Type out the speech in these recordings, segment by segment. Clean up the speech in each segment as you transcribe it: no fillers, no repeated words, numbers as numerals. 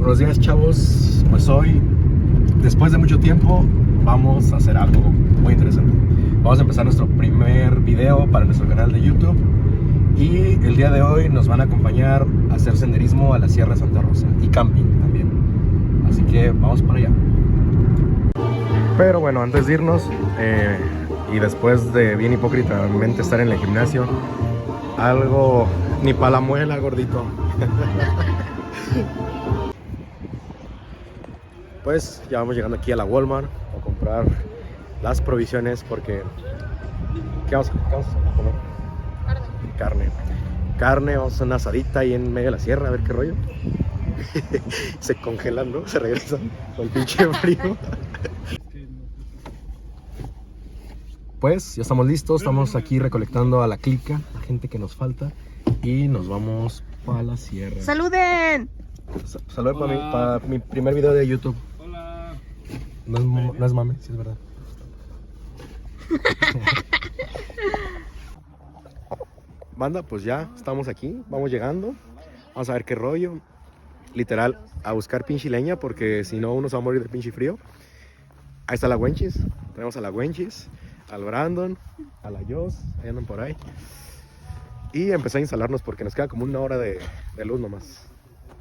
Buenos días, chavos. Pues hoy, después de mucho tiempo, vamos a hacer algo muy interesante. Vamos a empezar nuestro primer video para nuestro canal de YouTube. Y el día de hoy nos van a acompañar a hacer senderismo a la Sierra de Santa Rosa y camping también. Así que vamos para allá. Pero bueno, antes de irnos y después de bien hipócritamente estar en el gimnasio, algo ni pa' la muela, gordito. Pues ya vamos llegando aquí a la Walmart a comprar las provisiones porque ¿qué vamos a comer? Carne, vamos a hacer una asadita ahí en medio de la sierra, a ver qué rollo. Se congelan, ¿no? Se regresan con el pinche frío. Pues ya estamos listos, estamos aquí recolectando a la clica, la gente que nos falta, y nos vamos para la sierra. ¡Saluden! Saludos para mi primer video de YouTube. Hola. No es mame, sí es verdad. Banda, pues ya estamos aquí, vamos llegando. Vamos a ver qué rollo. Literal, a buscar pinche leña porque si no uno se va a morir de pinche frío. Ahí está la Wenchis. Tenemos a la Wenchis, al Brandon, a la Jos, ahí andan por ahí. Y empecé a instalarnos porque nos queda como una hora de luz nomás.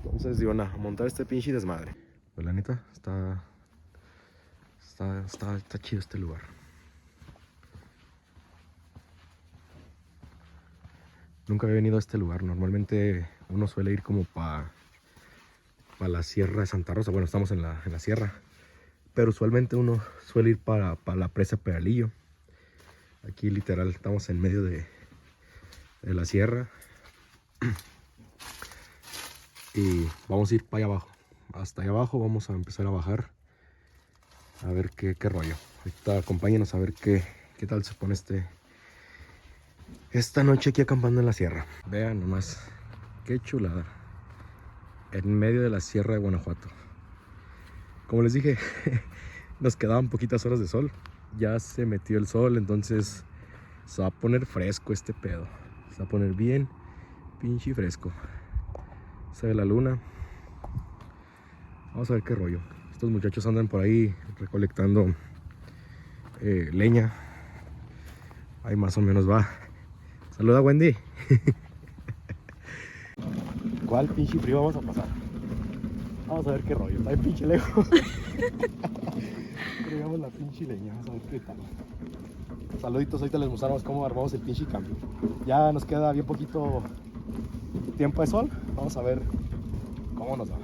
Entonces digo, a montar este pinche desmadre. Pues la neta, está chido este lugar. Nunca había venido a este lugar. Normalmente uno suele ir como para la Sierra de Santa Rosa. Bueno, estamos en la sierra. Pero usualmente uno suele ir para la presa Peralillo. Aquí literal estamos en medio de la sierra. Y vamos a ir para allá abajo. Hasta allá abajo vamos a empezar a bajar. A ver qué rollo. Ahorita acompáñenos a ver qué tal se pone esta noche aquí acampando en la sierra. Vean nomás. Qué chulada. En medio de la sierra de Guanajuato. Como les dije, nos quedaban poquitas horas de sol. Ya se metió el sol, entonces se va a poner fresco este pedo. Se va a poner bien pinche fresco. Se ve la luna. Vamos a ver qué rollo. Estos muchachos andan por ahí recolectando leña. Ahí más o menos va. Saluda, Wendy. ¿Cuál pinche frío vamos a pasar? Vamos a ver qué rollo. Está bien pinche lejos. Llegamos la pinche leña. Vamos a ver qué tal. Saluditos, ahorita les mostramos cómo armamos el pinche cambio. Ya nos queda bien poquito tiempo de sol. Vamos a ver cómo nos va.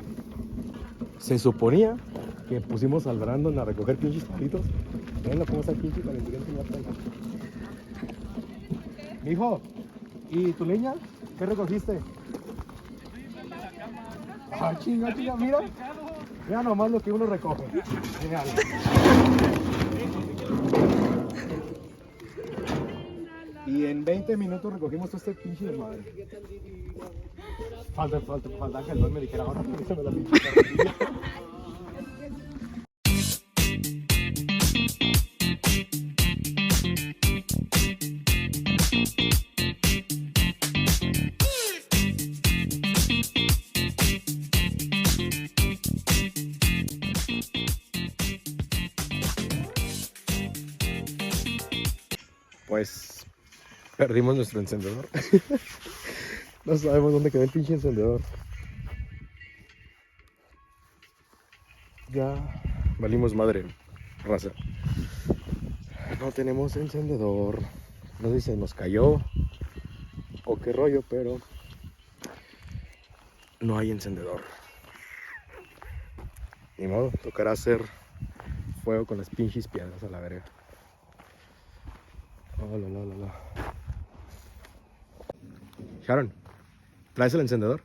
Se suponía que pusimos al Brandon a recoger pinches palitos. Ven cómo está el pinche calenturiento y va a traer. Mijo, ¿y tu leña? ¿Qué recogiste? Ah, chinga, mira. Mira nomás lo que uno recoge. Genial. Y en 20 minutos recogimos todo este pinche de madre. Falta que el don me dijera ahora porque se me la pinche carretilla. Pues perdimos nuestro encendedor. No sabemos dónde quedó el pinche encendedor. Ya valimos madre, raza. No tenemos encendedor. No sé si se nos cayó o qué rollo, pero no hay encendedor. Ni modo, tocará hacer fuego con las pinches piedras a la verga. Oh, la. Sharon, ¿traes el encendedor?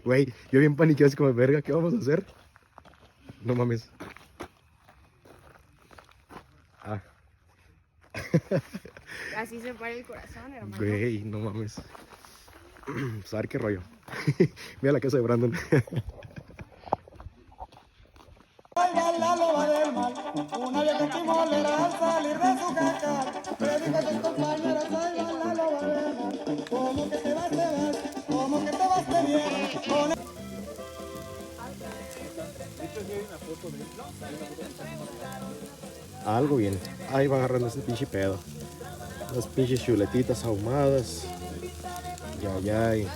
Güey, yo bien paniqueado así como, verga, ¿qué vamos a hacer? No mames. Ah. Así se para el corazón, hermano. Güey, no mames. Pues a ver qué rollo. Mira la casa de Brandon. La loba del mal, una vieja timolera al salir de su caca, le dijo a sus compañeros, oigan la loba del mal, ¿cómo que te vas, te vas? ¿Cómo que te vas, te vienes? Con Algo bien. Ahí va agarrando ese pinche pedo. Las pinches chuletitas ahumadas. Ya, ya.